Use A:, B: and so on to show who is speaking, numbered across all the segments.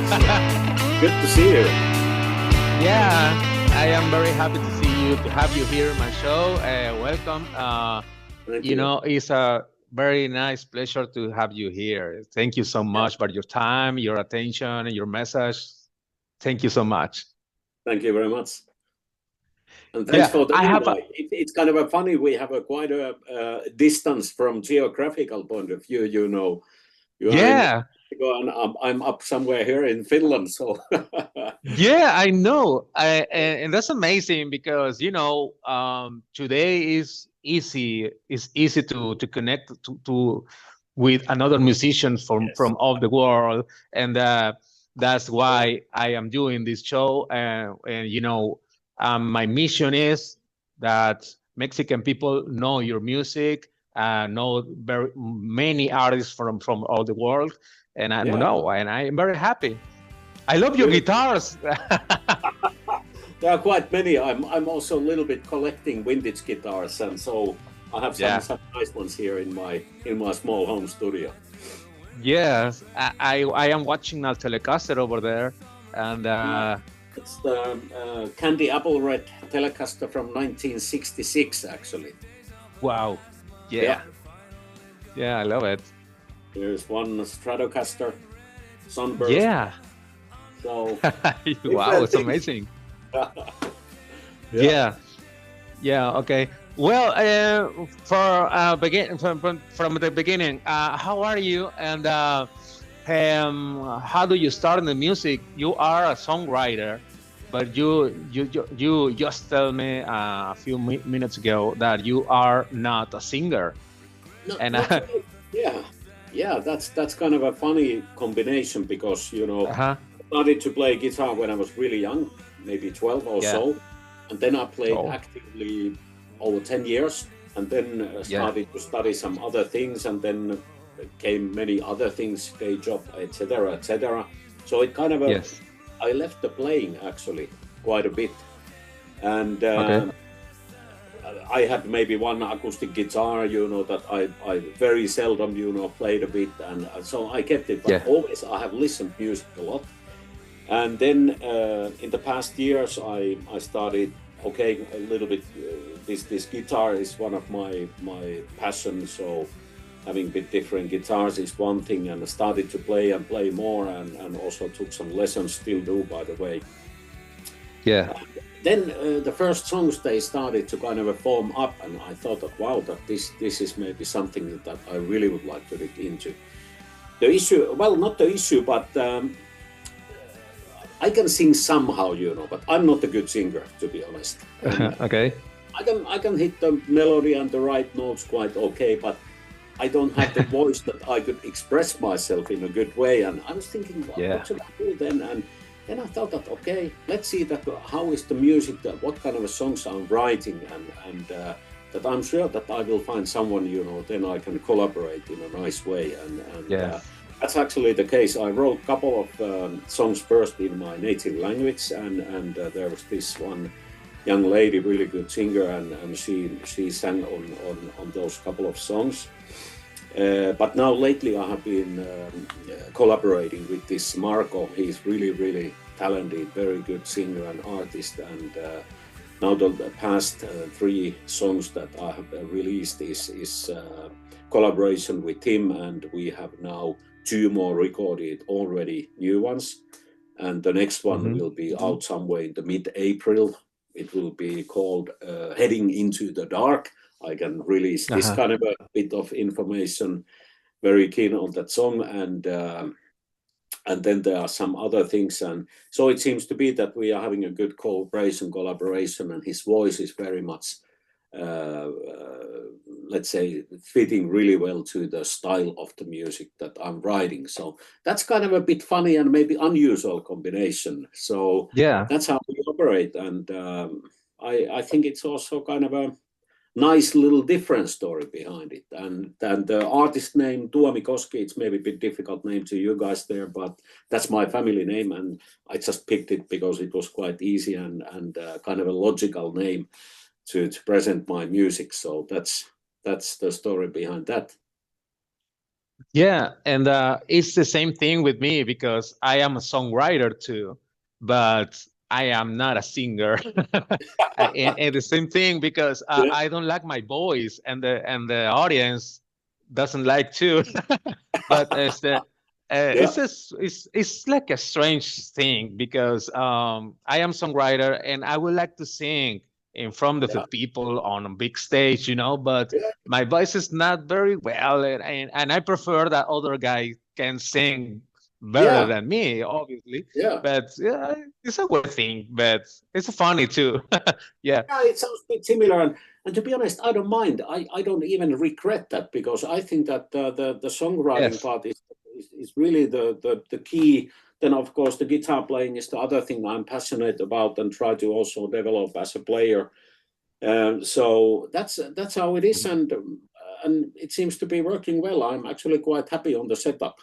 A: Good to see you.
B: Yeah, I am very happy to have you here in my show. Welcome.
A: Thank you.
B: It's a very nice pleasure to have you here. Thank you so
A: Yeah,
B: much for your time, your attention, and your message. Thank you so much.
A: thank you very much. And thanks
B: Yeah,
A: for the
B: I have a
A: invite. It's kind of a funny, we have a quite a distance from geographical point of view, you know. You are in
B: yeah,
A: Mexico and I'm up somewhere here in Finland, so
B: yeah. I know, and that's amazing because today is easy. It's easy to connect to with another musicians
A: yes.
B: from all the world, and that's why I am doing this show. My mission is that Mexican people know your music, know very many artists from all the world, and I
A: Yeah,
B: know, and I am very happy. I love your
A: good.
B: guitars.
A: There are quite many. I'm also a little bit collecting vintage guitars, and so I have
B: Yeah.
A: some nice ones here in my small home studio.
B: Yes, I am watching a Telecaster over there, and
A: Yeah, it's the Candy Apple Red Telecaster from 1966, actually.
B: wow,
A: Yeah,
B: yeah, yeah, I love it.
A: there's one Stratocaster Sunburst.
B: Yeah,
A: So
B: wow,
A: different
B: it's
A: things.
B: amazing.
A: Yeah.
B: Yeah, yeah, okay. Well, for from the beginning, how are you? And how do you start in the music? You are a songwriter, but you just tell me a few minutes ago that you are not a singer.
A: Not
B: And
A: not really. Yeah, yeah. That's kind of a funny combination because
B: uh-huh,
A: I started to play guitar when I was really young, maybe 12 or
B: yeah,
A: so, and then I played
B: oh,
A: actively over 10 years, and then
B: yeah,
A: started to study some other things, and then came many other things, day job, etc., etc. So it kind of
B: yes,
A: I left the playing actually quite a bit, and
B: okay,
A: I had maybe one acoustic guitar, that I very seldom, played a bit, and so I kept it. But
B: yeah,
A: always I have listened music a lot, and then in the past years I started. Okay, a little bit. This guitar is one of my passions. So having a bit different guitars is one thing, and I started to play and play more, and also took some lessons. Still do, by the way.
B: yeah,
A: Then the first songs they started to kind of form up, and I thought that wow, that this is maybe something that I really would like to dig into. The issue, well, not the issue, but I can sing somehow, but I'm not a good singer, to be honest. And
B: okay,
A: I can hit the melody and the right notes quite okay, but I don't have the voice that I could express myself in a good way. And I was thinking,
B: yeah,
A: what should I do then? And then I thought that okay, let's see that how is the music, that what kind of songs I'm writing, and that I'm sure that I will find someone, then I can collaborate in a nice way. And
B: yeah,
A: that's actually the case. I wrote a couple of songs first in my native language, and there was this one young lady, really good singer, and she sang on those couple of songs. But now lately I have been collaborating with this Marco. He's really, really talented, very good singer and artist. And now the past three songs that I have released is collaboration with him, and we have now two more recorded already, new ones. And the next one
B: hmm,
A: will be out somewhere in the mid-April. It will be called Heading into the Dark. I can release this
B: uh-huh,
A: kind of a bit of information. Very keen on that song, and then there are some other things, and so it seems to be that we are having a good collaboration, and his voice is very much, uh, uh, let's say, fitting really well to the style of the music that I'm writing. So that's kind of a bit funny and maybe unusual combination. So
B: yeah.
A: that's how we operate, and I think it's also kind of a nice little different story behind it. And the artist name Tuomikoski, it's maybe a bit difficult name to you guys there, but that's my family name, and I just picked it because it was quite easy and kind of a logical name to present my music. So that's the story behind that.
B: Yeah, and it's the same thing with me because I am a songwriter too, but I am not a singer. And the same thing because
A: Yeah,
B: I don't like my voice, and the audience doesn't like too. But
A: yeah,
B: it's like a strange thing because I am songwriter and I would like to sing in front of the
A: yeah,
B: people on a big stage, but
A: yeah,
B: my voice is not very well, and I prefer that other guy can sing better
A: yeah,
B: than me, obviously.
A: yeah.
B: But yeah, it's a weird thing, but it's funny too. Yeah.
A: Yeah, it sounds a bit similar, and to be honest, I don't mind. I don't even regret that because I think that the songwriting
B: Yes.
A: part is really the key. Then, of course, the guitar playing is the other thing I'm passionate about and try to also develop as a player. So that's how it is, and it seems to be working well. I'm actually quite happy on the setup.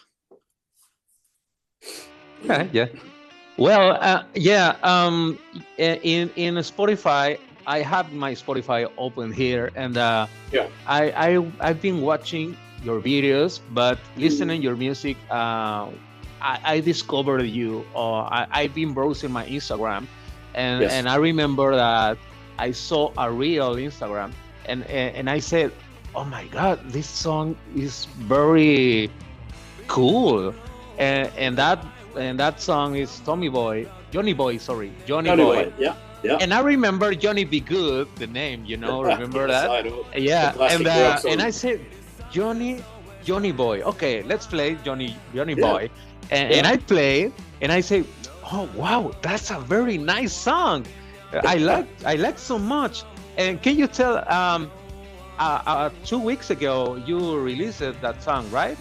B: Okay. Yeah. Well, yeah. In Spotify, I have my Spotify open here, and
A: Yeah.
B: I've been watching your videos, but listening your music. I discovered you, or I've been browsing my Instagram, and
A: Yes.
B: I remember that I saw a real Instagram, and I said, "Oh my God, this song is very cool," and that song is Tommy Boy, Johnny Boy, sorry, Johnny Boy.
A: Anyway, yeah, yeah.
B: And I remember Johnny Be Good, the name, remember
A: Yes,
B: that?
A: I know. The
B: Yeah,
A: classic rock
B: and I
A: song.
B: said, Johnny Boy. Okay, let's play Johnny
A: Yeah,
B: Boy, and
A: yeah.
B: I play, and I say, oh wow, that's a very nice song. I like so much. And can you tell? 2 weeks ago you released that song, right?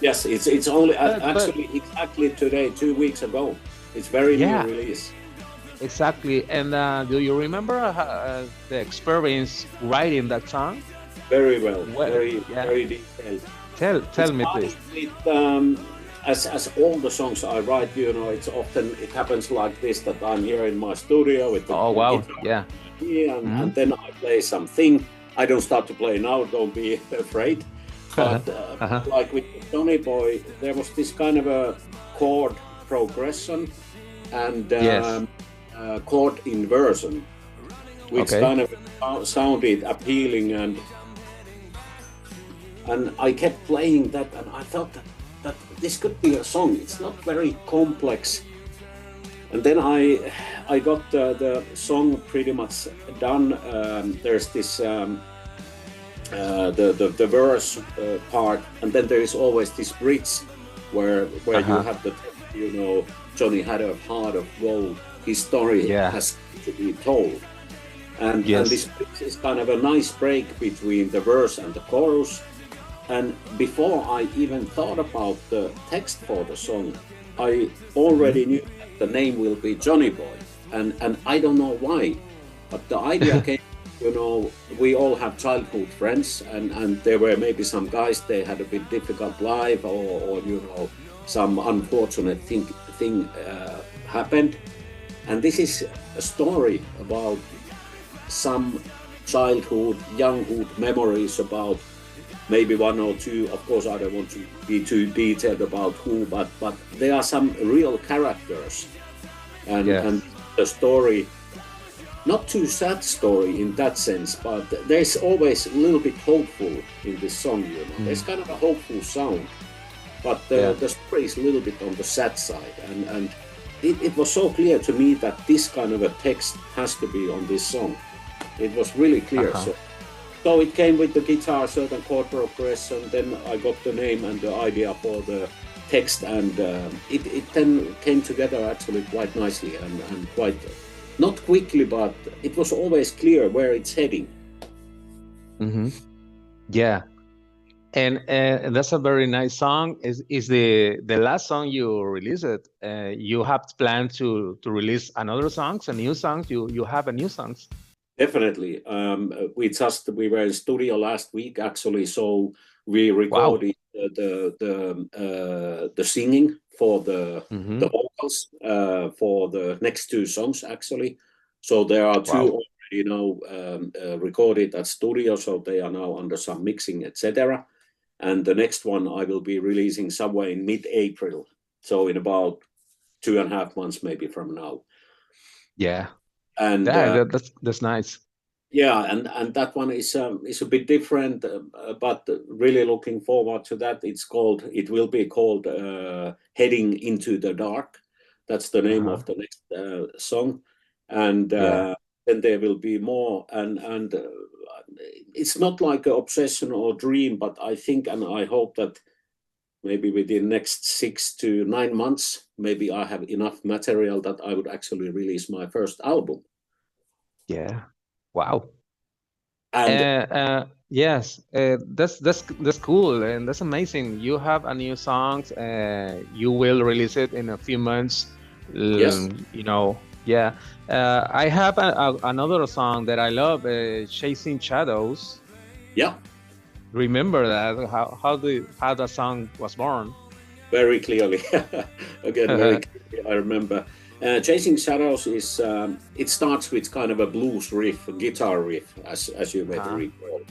A: Yes, it's only
B: But
A: actually exactly today, 2 weeks ago. It's very new
B: yeah,
A: release.
B: exactly. And do you remember the experience writing that song?
A: Very well,
B: Well,
A: very
B: yeah.
A: very detailed. It
B: Tell me,
A: started
B: please.
A: with as all the songs I write, it's often it happens like this that I'm here in my studio with the
B: Oh wow,
A: guitar
B: yeah.
A: here,
B: Hmm.
A: and then I play something. I don't start to play now. Don't be afraid. But
B: Uh-huh.
A: like with Johnny Boy, there was this kind of a chord progression and
B: Yes.
A: chord inversion, which
B: Okay.
A: kind of sounded appealing, and I kept playing that, and I thought that this could be a song. It's not very complex, and then I got the song pretty much done. There's this the verse part, and then there is always this bridge where you
B: Uh-huh.
A: have the Johnny had a heart of gold. His story
B: Yeah.
A: has to be told, and
B: Yes.
A: this is kind of a nice break between the verse and the chorus. And before I even thought about the text for the song, I
B: Hmm.
A: already knew that the name will be Johnny Boy, and I don't know why, but the idea came. We all have childhood friends, and there were maybe some guys they had a bit difficult life, or some unfortunate thing happened, and this is a story about some childhood, younghood memories about maybe one or two. Of course, I don't want to be too detailed about who, but there are some real characters, and
B: Yes.
A: the story, not too sad story in that sense, but there's always a little bit hopeful in this song. There's
B: Mm.
A: kind of a hopeful sound, but
B: Yeah.
A: the story is a little bit on the sad side, and it was so clear to me that this kind of a text has to be on this song. It was really clear.
B: Uh-huh.
A: So it came with the guitar, certain chord progression. Then I got the name and the idea for the text, and it then came together actually quite nicely and quite not quickly, but it was always clear where it's heading.
B: Hmm. Yeah. And that's a very nice song. Is the last song you released? You have planned to release another songs, a new songs. You have a new songs.
A: Definitely. We were in studio last week actually, so we
B: Wow.
A: recorded the singing for
B: Hmm.
A: the vocals for the next two songs actually. So there are two
B: Wow.
A: already recorded at studio, so they are now under some mixing, etc. and the next one I will be releasing somewhere in mid-April, so in about 2.5 months maybe from now.
B: Yeah,
A: And
B: that's nice.
A: yeah, and that one is a bit different, but really looking forward to that. It will be called Heading into the Dark. That's the name of the next song, and then there will be more. And it's not like an obsession or dream, but I think and I hope that maybe within next 6 to 9 months, maybe I have enough material that I would actually release my first album.
B: Yeah, wow.
A: And
B: yes, that's cool and that's amazing. You have a new song. You will release it in a few months.
A: yes,
B: You know, yeah. I have another song that I love, "Chasing Shadows."
A: yeah.
B: Remember that? How that song was born?
A: Very clearly. Again, very clearly, I remember. Chasing Shadows is, it starts with kind of a blues riff, a guitar riff, as you may recall.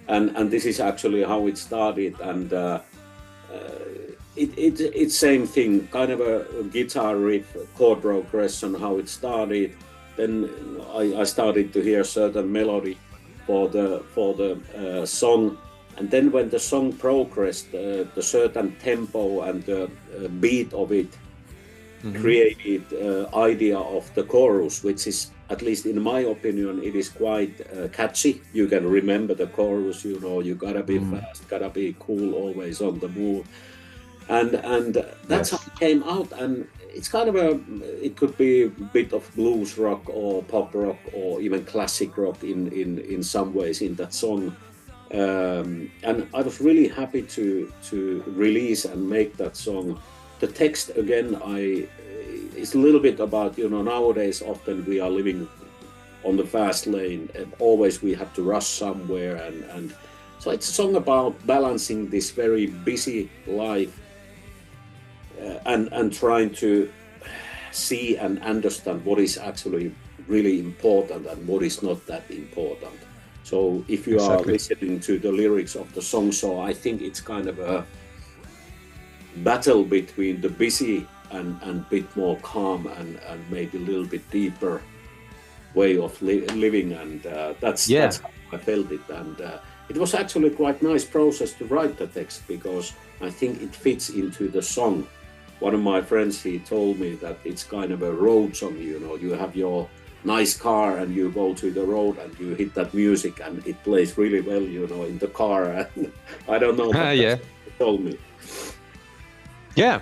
A: And this is actually how it started. And it's same thing, kind of a guitar riff, chord progression, how it started. Then I started to hear certain melody for the song. And then when the song progressed, the certain tempo and the beat of it created idea of the chorus, which is, at least in my opinion, it is quite catchy. You can remember the chorus, you know, you gotta be fast, gotta be cool, always on the move. And that's how it came out. And it's kind of it could be a bit of blues rock or pop rock or even classic rock in some ways in that song. And I was really happy to release and make that song. The text again, it's a little bit about, you know, nowadays often we are living on the fast lane, and always we have to rush somewhere, and so it's a song about balancing this very busy life and trying to see and understand what is actually really important and what is not that important. So if you are listening to the lyrics of the song, so I think it's kind of a battle between the busy and bit more calm and maybe a little bit deeper way of living. And that's how I felt it. And it was actually quite nice process to write the text, because I think it fits into the song. One of my friends, he told me that it's kind of a road song, you know, you have your nice car and you go to the road and you hit that music and it plays really well, you know, in the car. And I don't know. That's what he told me.
B: Yeah.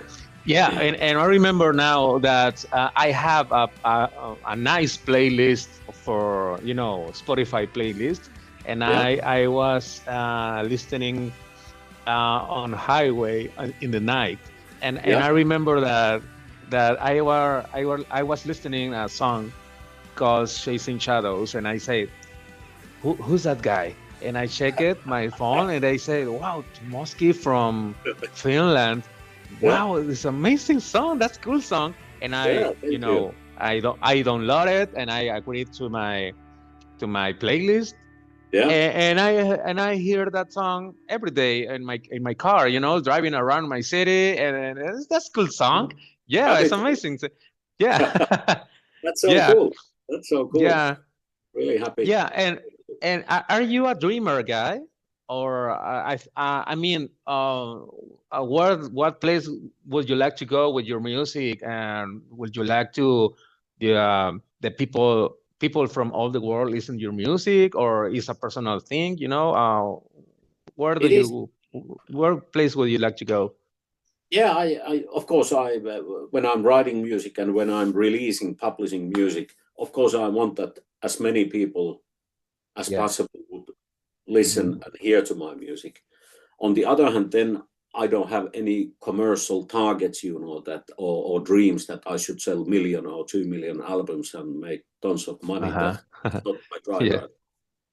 B: And I remember now that I have a nice playlist for, you know, Spotify playlist, and I was listening on highway in the night, and I remember that I was listening a song called "Chasing Shadows," and I said, who's that guy? And I check it my phone, and they say, wow, TUOMIKOSKI from Finland. Wow, it's an amazing song. That's a cool song. And I download it and I agreed to my playlist. And I hear that song every day in my car, you know, driving around my city, and that's a cool song. Yeah, it's amazing. Yeah.
A: That's so cool. That's so cool.
B: Yeah.
A: Really happy.
B: Yeah, and are you a dreamer guy, or I mean, what place would you like to go with your music, and would you like to the people from all the world listen to your music, or is a personal thing? You know, where place would you like to go?
A: Yeah, I of course when I'm writing music and when I'm publishing music, of course I want that as many people as possible would listen and hear to my music. On the other hand, then I don't have any commercial targets, you know, that or dreams that I should sell 1 million or 2 million albums and make tons of money. That's not my driver.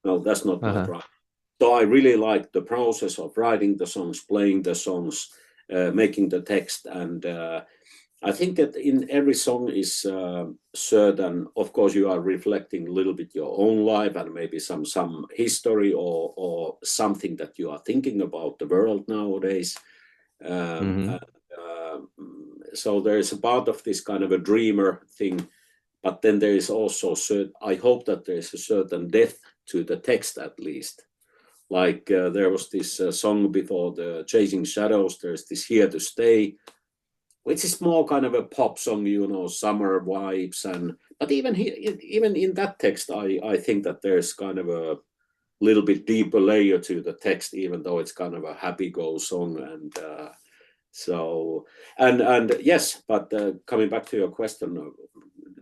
A: No, that's not my driver. So I really like the process of writing the songs, playing the songs, making the text, and I think that in every song is certain. Of course, you are reflecting a little bit your own life and maybe some history or something that you are thinking about the world nowadays.
B: Hmm.
A: So there is a part of this kind of a dreamer thing, but then there is also I hope that there is a certain depth to the text at least. Like there was this song before the Chasing Shadows. There's this Here to Stay, which is more kind of a pop song, summer vibes, but even in that text, I think that there's kind of a little bit deeper layer to the text, even though it's kind of a happy-go song, and yes, but coming back to your question,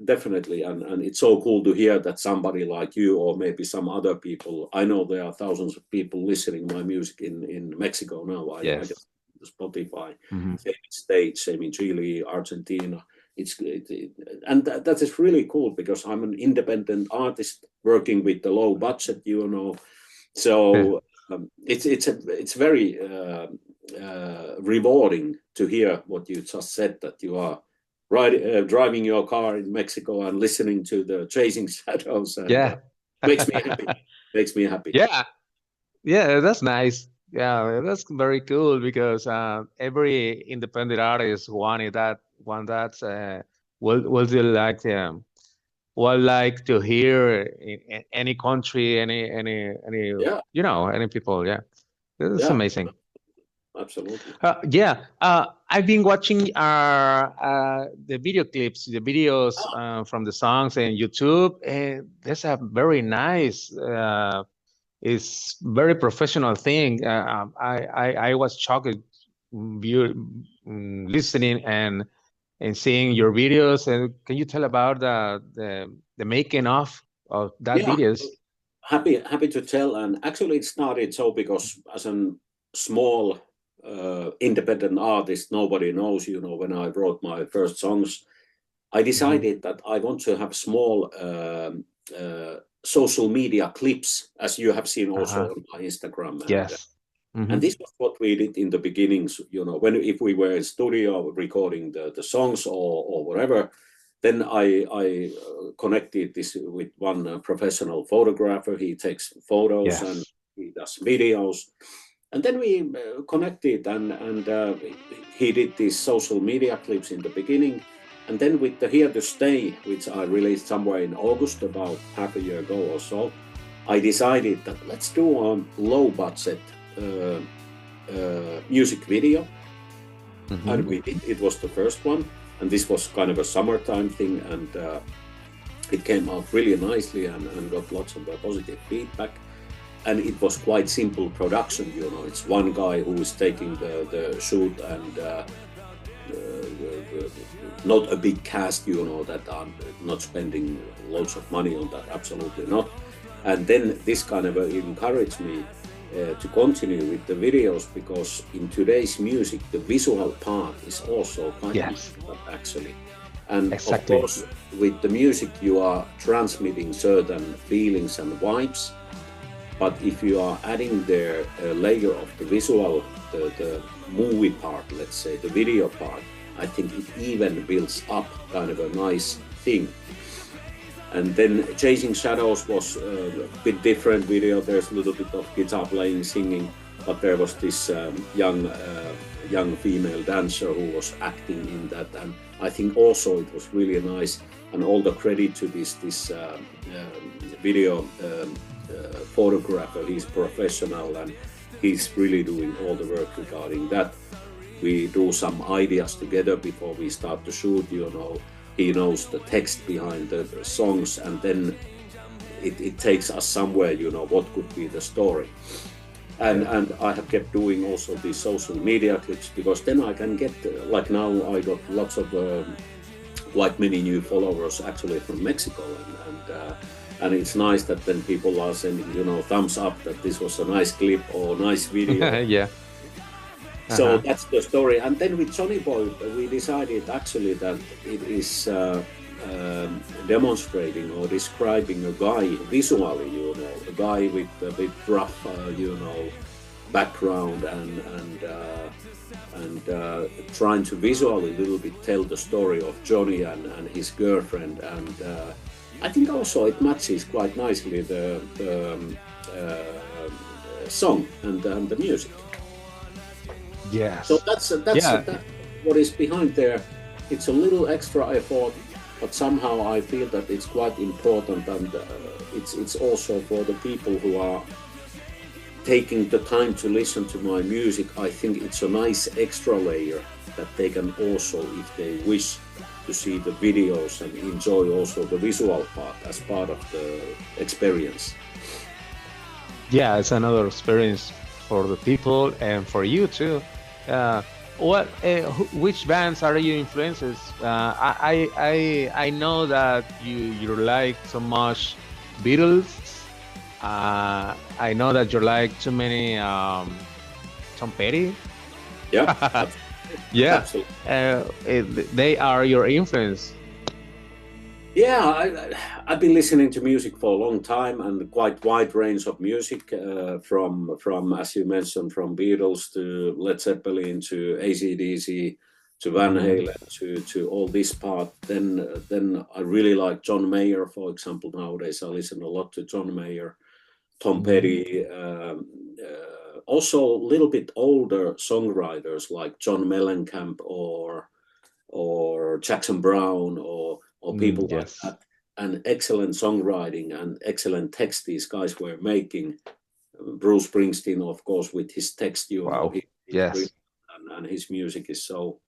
A: definitely, and it's so cool to hear that somebody like you or maybe some other people. I know there are thousands of people listening my music in Mexico now. I
B: Yes.
A: just Spotify,
B: Hmm.
A: same in States, same in Chile, Argentina. And that is really cool because I'm an independent artist working with the low budget,
B: Yeah.
A: so it's very rewarding to hear what you just said, that you are driving your car in Mexico and listening to the Chasing Shadows, and
B: Yeah.
A: makes me happy. Makes me happy.
B: Yeah. Yeah, that's nice. Yeah, that's very cool because every independent artist want that will do like would like to hear in any country, any
A: Yeah,
B: any people. Yeah, that's
A: yeah,
B: amazing.
A: absolutely.
B: Yeah, I've been watching the video clips, the videos from the songs in YouTube, and that's a very nice. It's very professional thing. I was shocked, listening and seeing your videos. And can you tell about the making of that
A: Yeah,
B: videos?
A: happy to tell. And actually, it started so because as a small independent artist, nobody knows. When I wrote my first songs, I
B: Hmm.
A: decided that I want to have small social media clips, as you have seen also
B: Uh-huh.
A: on my Instagram,
B: Yes.
A: and
B: Hmm.
A: this was what we did in the beginnings. When if we were in studio recording the songs or whatever, then I connected this with one professional photographer. He takes photos and
B: Yes.
A: he does videos, and then we connected, and he did these social media clips in the beginning, and then with the Here to Stay, which I released somewhere in August, about half a year ago or so, I decided that let's do a low budget uh, music video, and
B: Hmm.
A: we did. It was the first one, and this was kind of a summertime thing, and it came out really nicely and got lots of positive feedback. And it was quite simple production. It's one guy who is taking the shoot, and not a big cast, that are not spending loads of money on that, absolutely not. And then this kind of encouraged me to continue with the videos, because in today's music, the visual part is also quite
B: Yes.
A: important, actually. And of
B: Exactly.
A: course, with the music, you are transmitting certain feelings and vibes. But if you are adding there a layer of the visual, the movie part, let's say, the video part, I think it even builds up kind of a nice thing. And then Chasing Shadows was a bit different video. There's a little bit of guitar playing, singing, but there was this young female dancer who was acting in that, and I think also it was really nice. And all the credit to this video photographer. He's professional and he's really doing all the work regarding that. We do some ideas together before we start to shoot. He knows the text behind the songs, and then it takes us somewhere. What could be the story. And I have kept doing also these social media clips, because then I can get, like now I got lots of quite many new followers actually from Mexico, and it's nice that then people are sending thumbs up that this was a nice clip or nice video.
B: Yeah.
A: So
B: Uh-huh.
A: that's the story. And then with Johnny Boy, we decided actually that it is demonstrating or describing a guy visually, a guy with a bit rough, background and trying to visually a little bit tell the story of Johnny and his girlfriend, and I think also it matches quite nicely the song and the music.
B: Yes.
A: So that's what is behind there. It's a little extra effort, but somehow I feel that it's quite important, and it's also for the people who are taking the time to listen to my music. I think it's a nice extra layer that they can also, if they wish, to see the videos and enjoy also the visual part as part of the experience.
B: Yeah, it's another experience for the people and for you too. Which bands are your influences? I know that you like so much Beatles. I know that you like too many Tom Petty.
A: Yeah,
B: yeah.
A: absolutely.
B: They are your influence.
A: Yeah, I've been listening to music for a long time, and quite wide range of music, from as you mentioned, from Beatles to Led Zeppelin to AC/DC to Van Halen to all this part. Then I really like John Mayer, for example. Nowadays I listen a lot to John Mayer, Tom Petty, also a little bit older songwriters like John Mellencamp or Jackson Brown or people like that, and excellent songwriting and excellent text these guys were making. Bruce Springsteen, of course, with his text, and his music is so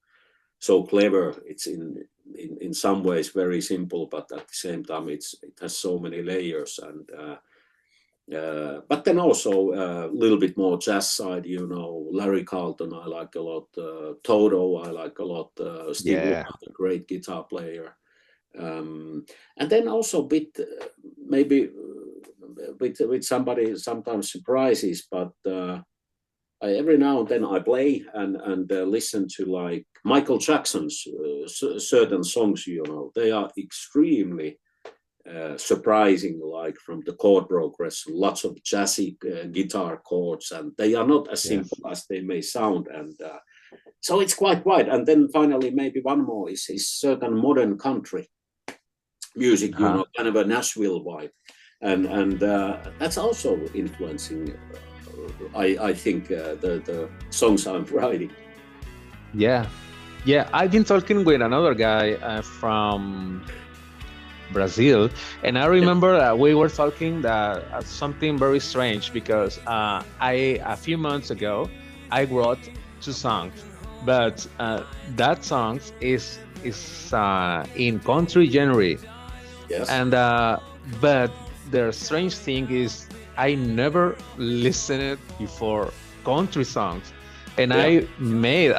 A: clever. It's in some ways very simple, but at the same time it has so many layers. And but then also a little bit more jazz side, Larry Carlton I like a lot, Toto I like a lot, Steve Lukather, a great guitar player, and then also a bit maybe with somebody sometimes surprises, but every now and then I play and listen to like Michael Jackson's certain songs. They are extremely surprising, like from the chord progression, lots of jazzy guitar chords, and they are not as simple as they may sound, and so it's quite wide. And then finally, maybe one more is certain modern country music, kind of a Nashville vibe, and that's also influencing, I think, the songs I'm writing.
B: Yeah, I've been talking with another guy from Brazil, and I remember we were talking that something very strange, because a few months ago I wrote 2 songs, but that song is in country genre.
A: Yes.
B: And but the strange thing is I never listened before country songs, and I made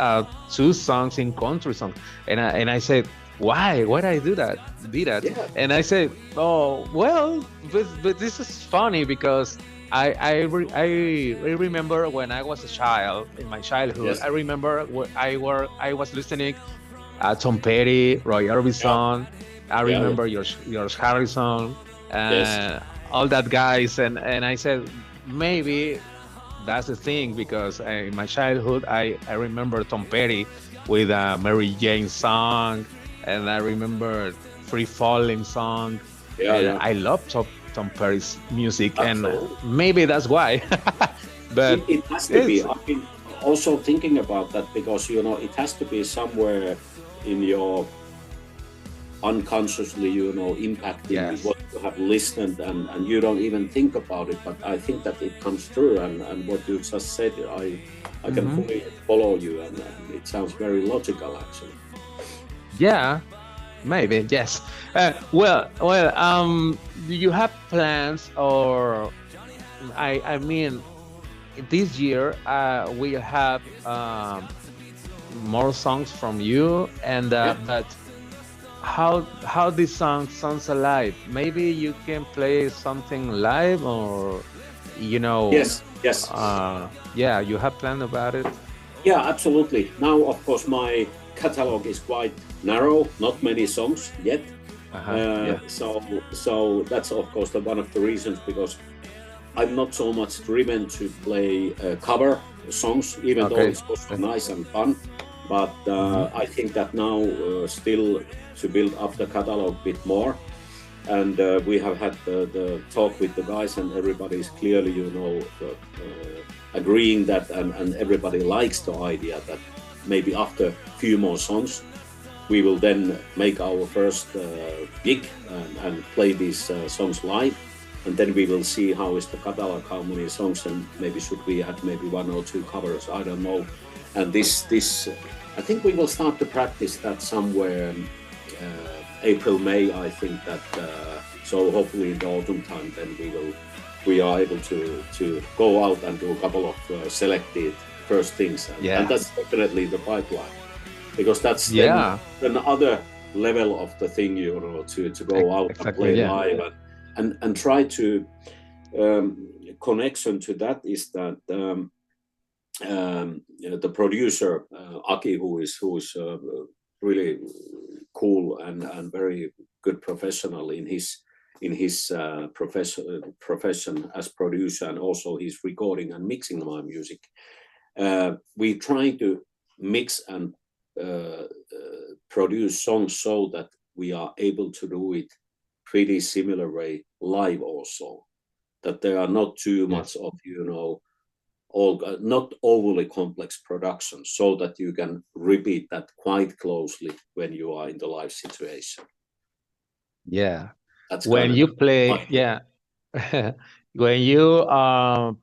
B: 2 songs in country songs, and I said, why I did that, and I said, oh well, but this is funny, because I remember when I was a child, in my childhood, I remember I was listening Tom Petty, Roy Orbison, I remember George Harrison, all that guys, and I said, maybe that's the thing, because in my childhood I remember Tom Petty with Mary Jane song, and I remember Free Falling song. I love Tom Petty's music. Absolutely. And maybe that's why. But
A: it has to be. I've been also thinking about that, because it has to be somewhere in your unconsciously, impacting what you have listened, and you don't even think about it. But I think that it comes through, and what you just said, I can fully follow you, and it sounds very logical, actually.
B: Yeah, maybe, yes. Well, do you have plans, or I mean, this year we have more songs from you, and but how this song sounds alive? Maybe you can play something live, or
A: Yes.
B: Yeah, you have planned about it?
A: Yeah, absolutely. Now, of course, my catalog is quite narrow, not many songs yet. So that's of course one of the reasons, because I'm not so much driven to play cover songs, even though
B: Okay.
A: it's also nice and fun. But
B: Mhm.
A: I think that now still to build up the catalog a bit more. And we have had the talk with the guys, and everybody is clearly, agreeing that, and everybody likes the idea that maybe after a few more songs, we will then make our first gig and play these songs live. And then we will see how is the catalog, how many songs, and maybe should we add maybe 1 or 2 covers, I don't know. And this I think we will start to practice that somewhere April, May, I think that. So hopefully in the autumn time, then we are able to go out and do a couple of selected first things, and that's definitely the pipeline, because that's then another level of the thing, to go out and play live, and try to connection to that is that the producer Aki, who is really cool and very good professional in his profession as producer, and also he's recording and mixing my music. We try to mix and produce songs so that we are able to do it pretty similar way live also, that there are not too much of not overly complex production, so that you can repeat that quite closely when you are in the live situation. That's
B: When you play, when you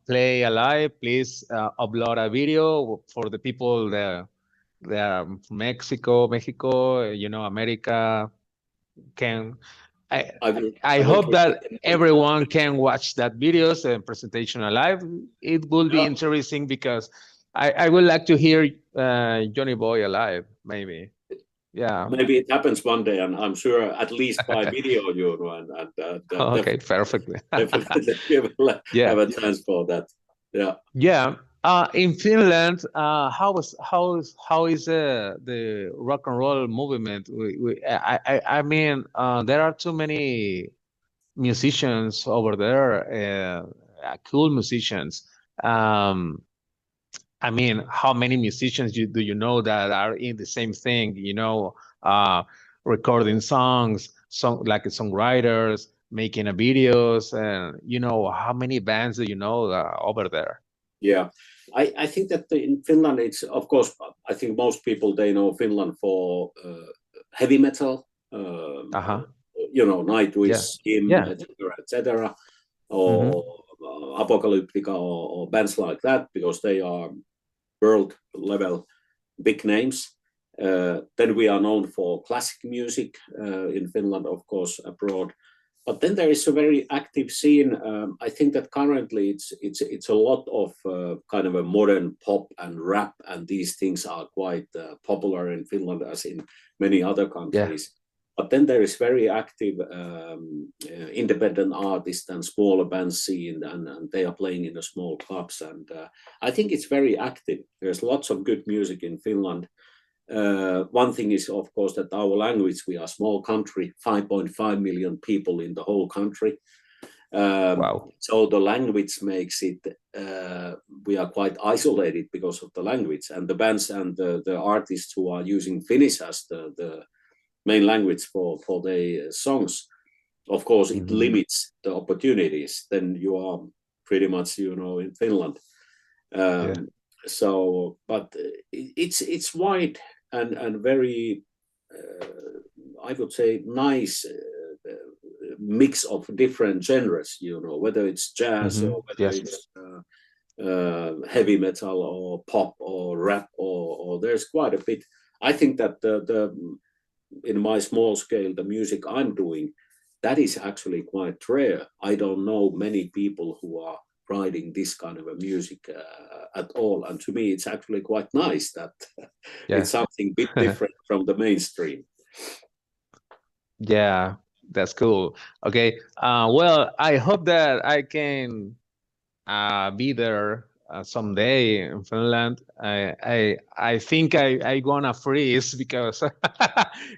B: play alive, please upload a video for the people that from Mexico, America can. I hope that everyone can watch that videos and presentation alive. It will be interesting because I would like to hear Johnny Boy alive, maybe.
A: Maybe it happens one day, and I'm sure at least by video,
B: okay, perfectly.
A: Definitely we will have a chance for that.
B: In Finland, how is the rock and roll movement? I mean, there are too many musicians over there, cool musicians. I mean, how many musicians do you know that are in the same thing? Recording songs, like songwriters, making videos, and how many bands do you know over there?
A: Yeah, I think that in Finland, it's, of course, I think most people, they know Finland for heavy metal, Nightwish, Him, etc., or Apocalyptica, or bands like that, because they are world level big names. Then we are known for classic music in Finland, of course, abroad. But then there is a very active scene. I think that currently it's a lot of kind of a modern pop and rap, and these things are quite popular in Finland, as in many other countries. But then there is very active independent artists and smaller bands scene, and they are playing in the small clubs. And I think it's very active. There's lots of good music in Finland. One thing is, of course, that our language, we are a small country, 5.5 million people in the whole country.
B: Wow.
A: So the language makes it, we are quite isolated because of the language. And the bands and the artists who are using Finnish as the main language for their songs, of course, it limits the opportunities. Then you are pretty much, in Finland. So, but it's wide and very, I would say, nice mix of different genres, whether it's jazz or whether it's heavy metal or pop or rap, or there's quite a bit. I think that in my small scale, the music I'm doing, that is actually quite rare. I don't know many people who are writing this kind of a music at all, and to me it's actually quite nice that it's something a bit different from the mainstream.
B: That's cool. Okay, well, I hope that I can be there someday in Finland. I think I gonna freeze because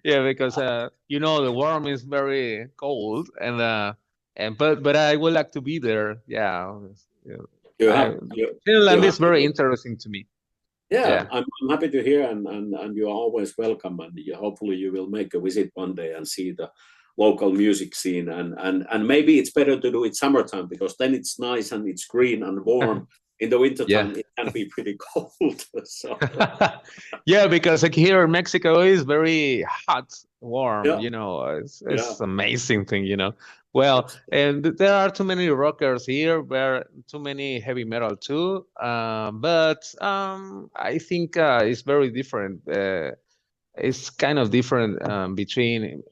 B: because the warm is very cold, but I would like to be there. Yeah,
A: You
B: I,
A: have you, you
B: Finland
A: have
B: is
A: to
B: very
A: do.
B: interesting to me.
A: Yeah,
B: Yeah.
A: I'm happy to hear, and you are always welcome, and hopefully you will make a visit one day and see the local music scene, and maybe it's better to do it summertime because then it's nice and it's green and warm. In the wintertime,
B: Yeah.
A: it can be pretty cold. So
B: Yeah, because like here in Mexico is very hot, warm,
A: yeah, yeah,
B: it's amazing thing, Well, and there are too many rockers here, there too many heavy metal too. But I think it's very different. It's kind of different between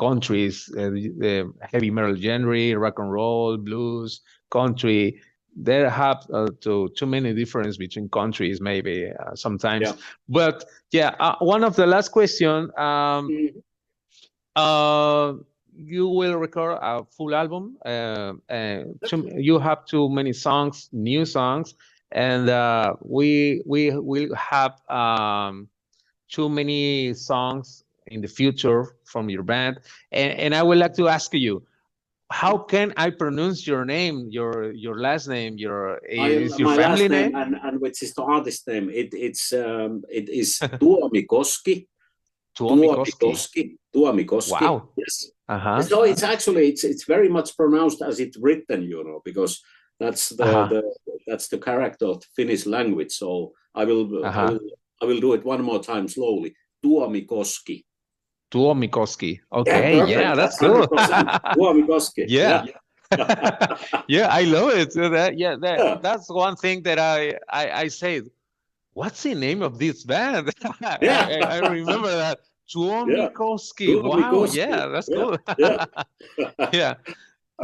B: countries, the heavy metal genre, rock and roll, blues, country. There have too many difference between countries, maybe sometimes.
A: yeah.
B: But yeah, one of the last question.
A: Mhm.
B: Uh, you will record a full album. You have too many songs, new songs, and we will have too many songs in the future from your band. And I would like to ask you, how can I pronounce your name, your last name, is your
A: My
B: family
A: last name
B: name?
A: and which is the artist name. It is Tuomikoski.
B: Tuomikoski.
A: Tuomikoski.
B: Wow.
A: Yes.
B: Uh-huh.
A: So it's actually it's very much pronounced as it's written, because that's
B: Uh-huh.
A: that's the character of the Finnish language. So
B: Uh-huh.
A: I will do it one more time slowly. Tuomikoski.
B: Tuomikoski.
A: Yeah,
B: Okay, yeah,
A: perfect.
B: that's
A: That's
B: cool.
A: 100%. Tuomikoski.
B: Yeah.
A: Yeah.
B: Yeah, I love it. So
A: Yeah.
B: that's one thing that I say. What's the name of this band?
A: Yeah.
B: I remember that.
A: Yeah.
B: Tuomikoski. Wow,
A: Tuomikoski.
B: yeah, that's
A: Yeah.
B: cool.
A: Yeah.
B: Yeah.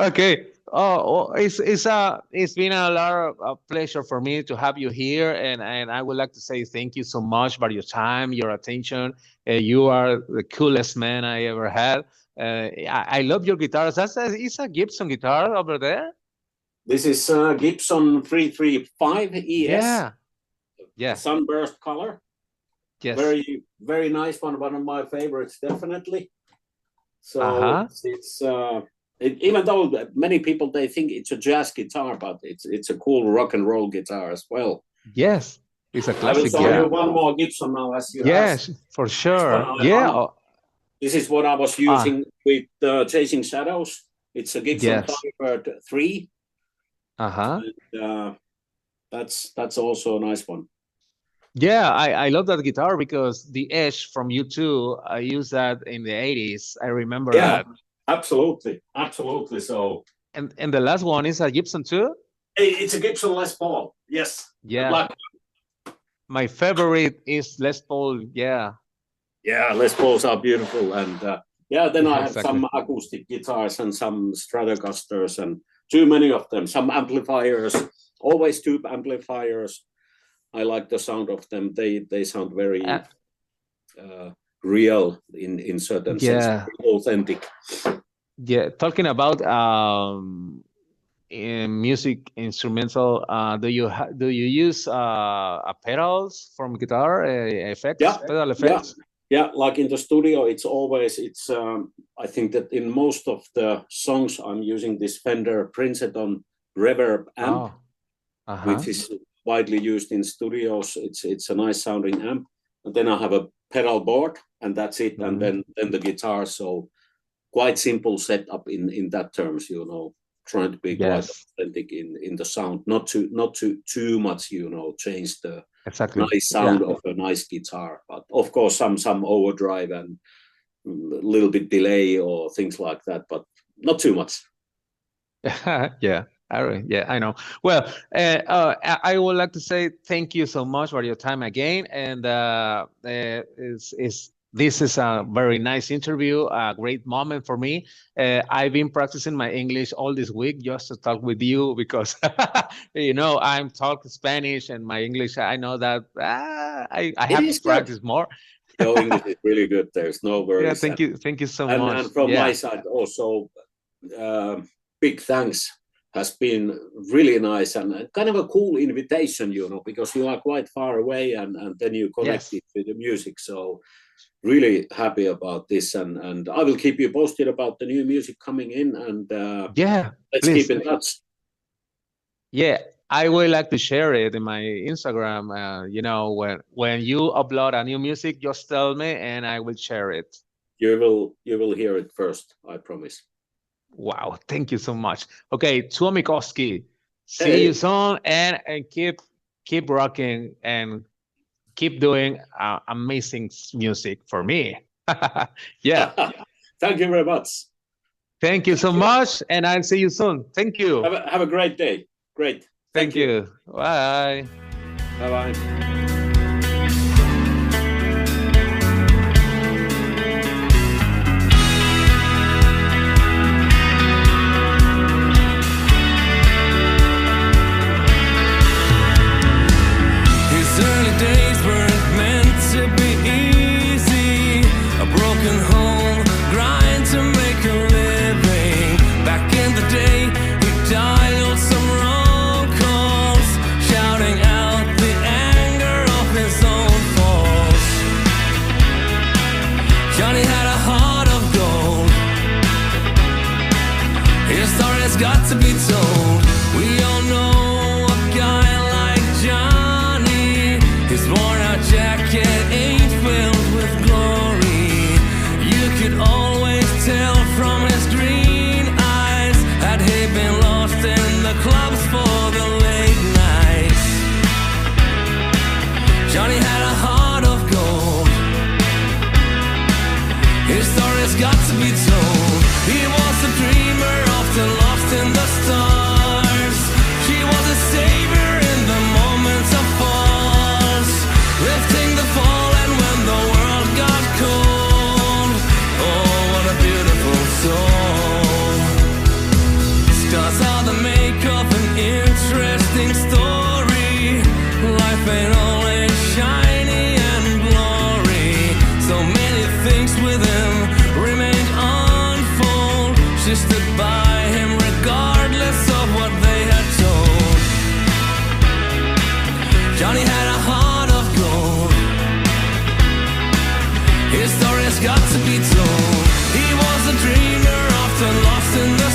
B: Okay. Oh, it's been a lot of pleasure for me to have you here, and I would like to say thank you so much for your time, your attention. You are the coolest man I ever had. I love your guitars. Is a Gibson guitar over there?
A: This is Gibson 335 ES,
B: Yeah.
A: the
B: Yeah.
A: sunburst color.
B: Yes.
A: Very, very nice one of my favorites, definitely. So
B: Uh-huh.
A: even though many people they think it's a jazz guitar, but it's a cool rock and roll guitar as well.
B: Yes. It's a
A: I will
B: classic.
A: show you
B: Yeah.
A: one more Gibson now, as you asked.
B: Yes, for
A: This one
B: sure.
A: I
B: Yeah.
A: love. This is what I was
B: Ah,
A: using with Chasing Shadows. It's a Gibson
B: yes.
A: Thunderbird 3.
B: Uh-huh.
A: And, that's also a nice one.
B: Yeah, I love that guitar because the Edge from U2, I used that in the 80s. I remember
A: Yeah,
B: that.
A: absolutely, absolutely. So
B: And the last one is a Gibson too?
A: it's a Gibson Les Paul. Yes, the
B: Yeah.
A: black.
B: My favorite is Les Paul. Yeah.
A: Yeah, Les Pauls are beautiful, and yeah. Then
B: Yeah,
A: I have
B: exactly.
A: some acoustic guitars and some Stratocasters, and too many of them. Some amplifiers, always tube amplifiers. I like the sound of them. They sound very
B: Uh,
A: real in certain sense,
B: yeah.
A: authentic.
B: Yeah. Talking about in music instrumental, do you use pedals from guitar effects,
A: Yeah,
B: pedal
A: yeah,
B: effects?
A: yeah. Like in the studio, it's. I think that in most of the songs, I'm using this Fender Princeton reverb amp,
B: Oh, uh-huh.
A: which is widely used in studios. It's a nice sounding amp. And then I have a pedal board, and that's it. And
B: Mhm.
A: then the guitar. So quite simple setup in that terms. Trying to be quite
B: Yes,
A: authentic in the sound, not too much. Change the
B: exactly.
A: nice
B: Yeah.
A: sound of a nice guitar, but of course some overdrive and a little bit delay or things like that, but not too much.
B: Yeah. Yeah, I know. Well, I would like to say thank you so much for your time again, and is this is a very nice interview, a great moment for me. I've been practicing my English all this week just to talk with you because I'm talking Spanish and my English. I know that I
A: It
B: have to
A: is good.
B: practice more.
A: Your English is really good. There's no
B: Yeah,
A: worries.
B: thank you so much.
A: And from my
B: Yeah.
A: side also, uh, big thanks. Has been really nice and kind of a cool invitation, because you are quite far away and then you
B: Yes.
A: connected with the music. So really happy about this, and I will keep you posted about the new music coming in, and
B: Yeah,
A: let's
B: please.
A: keep in touch.
B: Yeah, I would like to share it in my Instagram. When you upload a new music, just tell me and I will share it.
A: You will hear it first, I promise.
B: Wow, thank you so much. Okay, TUOMIKOSKI, see you
A: Hey.
B: soon, and keep rocking and keep doing amazing music for me. Yeah,
A: Thank you very much.
B: thank you so much, and I'll see you soon. Thank you.
A: Have a great day. Great.
B: Thank you. Bye.
A: Bye bye.
C: Days weren't meant to be easy. A broken home, grind to make a living. Back in the day, he dialed some wrong calls, shouting out the anger of his own faults. Johnny had a heart of gold. His story's got to be told. We all know a guy like Johnny. His worn-out jacket ain't filled with glory. You could always tell from his green eyes had he been lost in the clubs for the late nights. Johnny had a heart of gold. His story's got to be told. He was a dreamer, often lost in the stars. She was a savior in the moments of pause, lifting the fallen when the world got cold. Oh, what a beautiful soul. Stars are the make of an interesting story. Life ain't always shiny and glory. So many things with him remained unfold. She stood by him regardless of what they had told. Johnny had a heart of gold. His story's got to be told. He was a dreamer, often lost in the